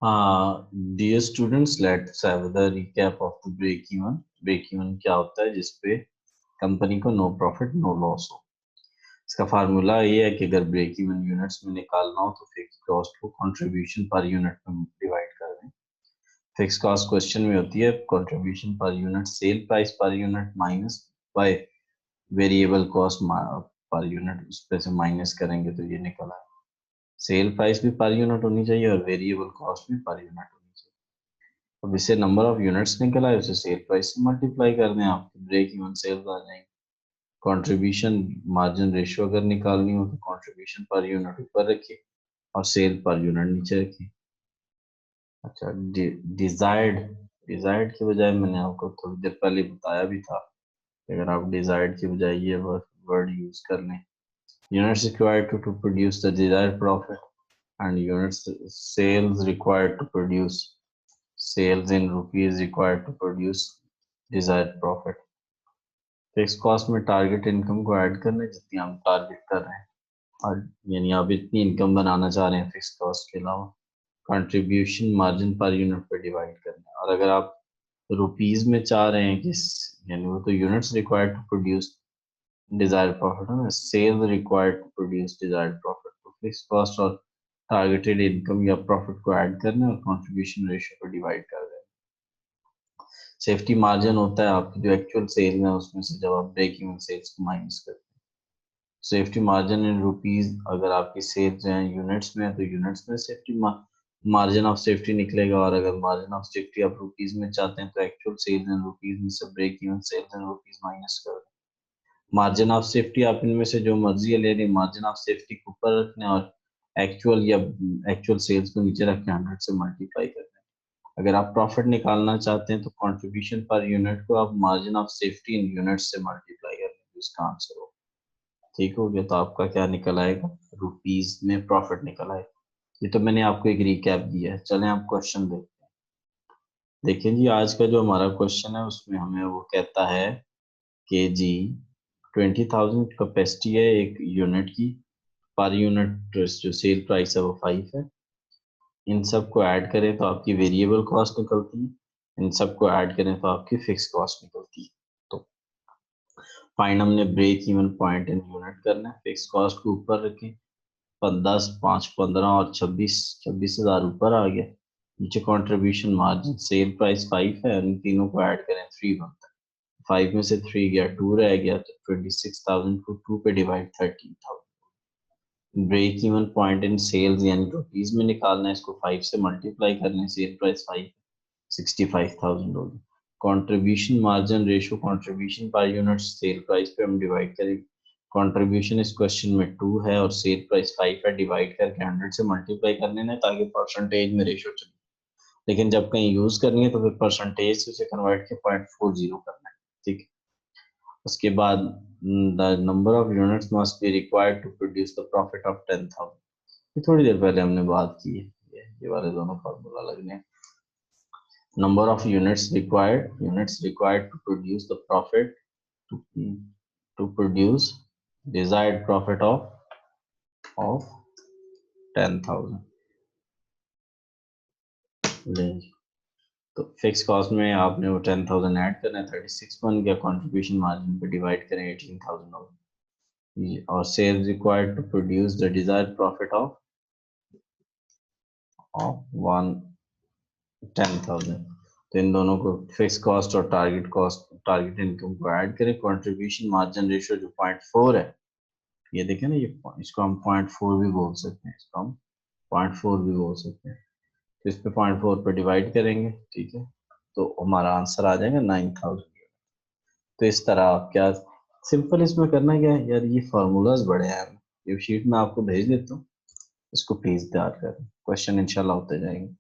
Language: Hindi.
Dear students, let's have the recap of the break even. Break even क्या होता है? जिसपे कंपनी को नो प्रॉफिट नो लॉस हो। इसका फार्मूला ये है कि अगर ब्रेक इवन यूनिट्स में निकालना हो तो फिक्स कॉस्ट को कंट्रीब्यूशन पर यूनिट में डिवाइड कर दें। फिक्स कॉस्ट क्वेश्चन में होती है contribution per unit sale price per unit minus by variable cost per unit, उस पे से माइनस करेंगे तो ये निकल आए। सेल प्राइस भी पर यूनिट होनी चाहिए और वेरिएबल कॉस्ट भी पर यूनिट होनी चाहिए। अब इससे नंबर ऑफ यूनिट्स निकला है, उसे सेल प्राइस से मल्टीप्लाई कर दें, आपके ब्रेक इवन सेल्स आ जाएंगे। कंट्रीब्यूशन मार्जिन रेशियो अगर निकालनी हो तो कंट्रीब्यूशन पर यूनिट ऊपर रखिए और सेल पर यूनिट नीचे रखिए। अच्छा, डिजायर्ड डिजायर्ड के बजाय मैंने आपको थोड़ी देर पहले बताया भी था कि अगर आप डिजायर्ड के बजाय ये वर्ड यूज कर लें, units required to produce the desired profit and units sales required to produce sales in rupees required to produce desired profit। Fix cost में टारगेट इनकम को ऐड करना है जितनी हम टारगेट कर रहे हैं, और यानी आप इतनी इनकम बनाना चाह रहे हैं फिक्स कॉस्ट के अलावा। कंट्रीब्यूशन मार्जिन पर यूनिट पे डिवाइड करना है, और अगर आप रुपीज में चाह रहे हैं कि यानी वो तो units required to produce desired profit है ना, sale required to produce desired profit, तो फिक्स कॉस्ट और टारगेटेड इनकम या प्रॉफिट को ऐड करना है और कंट्रीब्यूशन रेशियो को डिवाइड कर देना। सेफ्टी मार्जिन होता है आपकी जो एक्चुअल सेल है उसमें से जब आप ब्रेक इवन सेल्स को माइनस करते हैं। सेफ्टी मार्जिन इन रुपीज, अगर आपकी सेल्स जो है यूनिट्स में है तो यूनिट्स में सेफ्टी मार्जिन ऑफ सेफ्टी निकलेगा, और अगर मार्जिन ऑफ सेफ्टी आप रुपीज में चाहते हैं तो एक्चुअल सेल्स इन रुपीज में से break even sales in rupees minus कर दें। मार्जिन ऑफ सेफ्टी आप इनमें से जो मर्जी है ले लें, मार्जिन ऑफ सेफ्टी को ऊपर रखने और एक्चुअल या एक्चुअल सेल्स को नीचे रख के 100 से मल्टीप्लाई कर दें। अगर आप प्रॉफिट निकालना चाहते हैं तो कंट्रीब्यूशन पर यूनिट को आप margin of safety in unit से मल्टीप्लाई कर दें, इसका आंसर हो। ठीक हो गया, तो आपका क्या निकल आएगा? रुपीज में प्रॉफिट निकल आएगा। ये तो मैंने आपको एक रिकैप दिया है। चलें आप क्वेश्चन देखते हैं। देखिए जी, आज का जो हमारा क्वेश्चन है उसमें हमें वो कहता है कि जी 20,000 कैपेसिटी है एक यूनिट की, पर यूनिट जो सेल प्राइस है वो 5 है। इन सब को ऐड करें तो आपकी वेरिएबल कॉस्ट निकलती है, इन सब को ऐड करें तो आपकी फिक्स कॉस्ट निकलती है। तो फाइंड हमने break even point in unit करना है। फिक्स कॉस्ट को ऊपर रखें, 10, 5, 15 और 26,000 ऊपर आ गया। नीचे कंट्रीब्यूशन मार्जिन सेल प्राइस 5 है, इन तीनों को ऐड करें 3 बनता है। 5 में से 3 गया, 2 रह गया, तो 26,000 को 2 पे divide 13,000। Break even point in sales यानी रुपीज में निकालना है, इसको 5 से मल्टीप्लाई करने, सेल प्राइस 5 65,000 होगी। Contribution margin ratio contribution per unit sale price पे हम डिवाइड करेंगे। कंट्रीब्यूशन इस क्वेश्चन में 2 है और सेल प्राइस 5 है, डिवाइड करके 100 से मल्टीप्लाई कर लेना है ताकि परसेंटेज में रेशियो चले। लेकिन जब कहीं यूज करनी है तो फिर परसेंटेज से उसे कन्वर्ट के 0.40 करना है। ठीक है, उसके बाद the number of units must be required to produce the profit of 10,000। ये थोड़ी देर पहले हमने बात की है, ये वाले दोनों फार्मूला लगने। Number of units required to produce the profit to produce desired profit of 10,000। तो फिक्स कॉस्ट में आपने वो 10,000 ऐड करना है, 36 बन गया। कंट्रीब्यूशन मार्जिन पे डिवाइड करें 18,000 होगा, और sales required to produce the desired profit of 10,000। तो इन दोनों को फिक्स कॉस्ट और टारगेट इनकम को ऐड करें। कंट्रीब्यूशन मार्जिन रेशियो जो 0.4 है, ये देखें ना, ये इसको हम 0.4 भी बोल सकते हैं, इसको हम 0.4 भी बोल सकते हैं। तो इस पे 0.4 पे डिवाइड करेंगे, ठीक है, तो हमारा आंसर आ जाएगा 9,000। तो इस तरह आप क्या सिंपल इसमें करना क्या है यार, ये फार्मूलाज बड़े हैं, ये शीट में आपको भेज देता हूँ, इसको प्लीज तैयार करें, क्वेश्चन इंशाल्लाह होते जाएंगे।